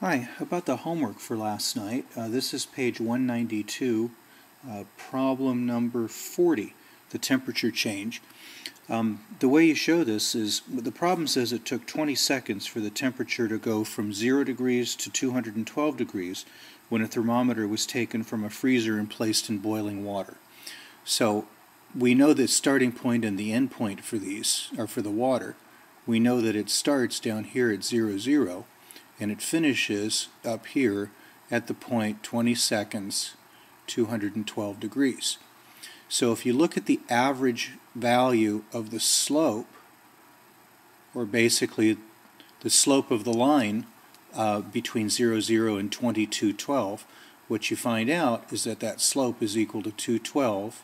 Hi, about the homework for last night. This is page 192, problem number 40, the temperature change. The way you show this is, the problem says it took 20 seconds for the temperature to go from 0 degrees to 212 degrees when a thermometer was taken from a freezer and placed in boiling water. So we know the starting point and the end point for these, or for the water. We know that it starts down here at 0, 0. And it finishes up here at the point 20 seconds, 212 degrees. So if you look at the average value of the slope, or basically the slope of the line between 0, 0 and 2212, what you find out is that that slope is equal to 212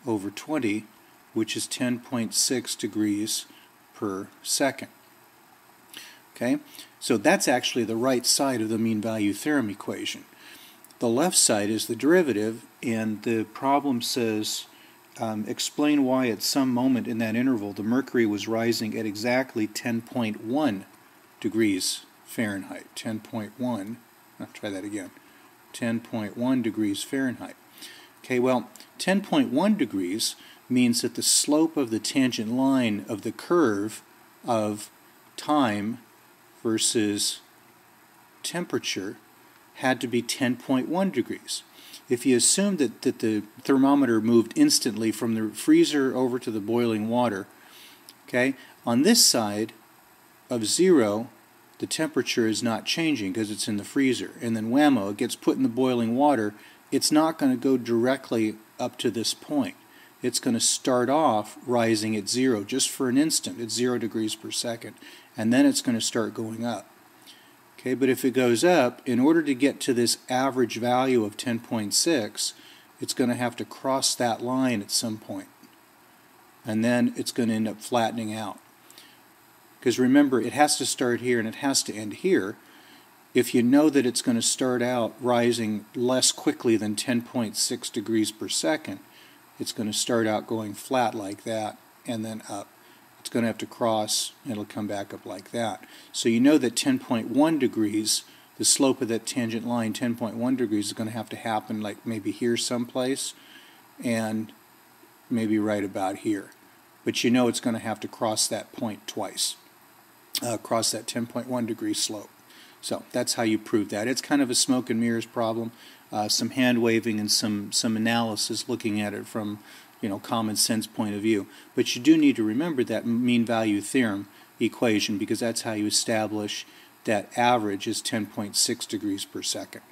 over 20, which is 10.6 degrees per second. Okay, so that's actually the right side of the mean value theorem equation. The left side is the derivative, and the problem says explain why at some moment in that interval the mercury was rising at exactly 10.1 degrees Fahrenheit. 10.1, I'll try that again, 10.1 degrees Fahrenheit. Okay, well, 10.1 degrees means that the slope of the tangent line of the curve of time versus temperature had to be 10.1 degrees. If you assume that the thermometer moved instantly from the freezer over to the boiling water, okay, on this side of 0, the temperature is not changing because it's in the freezer. And then whammo, it gets put in the boiling water. It's not going to go directly up to this point. It's going to start off rising at 0 just for an instant at 0 degrees per second, and then it's going to start going up. Okay, but if it goes up, in order to get to this average value of 10.6, it's going to have to cross that line at some point, and then it's going to end up flattening out. Because remember, it has to start here and it has to end here. If you know that it's going to start out rising less quickly than 10.6 degrees per second, it's going to start out going flat like that and then up. It's going to have to cross and it'll come back up like that. So you know that 10.1 degrees, the slope of that tangent line, 10.1 degrees, is going to have to happen like maybe here someplace and maybe right about here. But you know it's going to have to cross that point twice, cross that 10.1 degree slope. So that's how you prove that. It's kind of a smoke and mirrors problem. Some hand waving and some analysis looking at it from common sense point of view. But you do need to remember that mean value theorem equation, because that's how you establish that average is 10.6 degrees per second.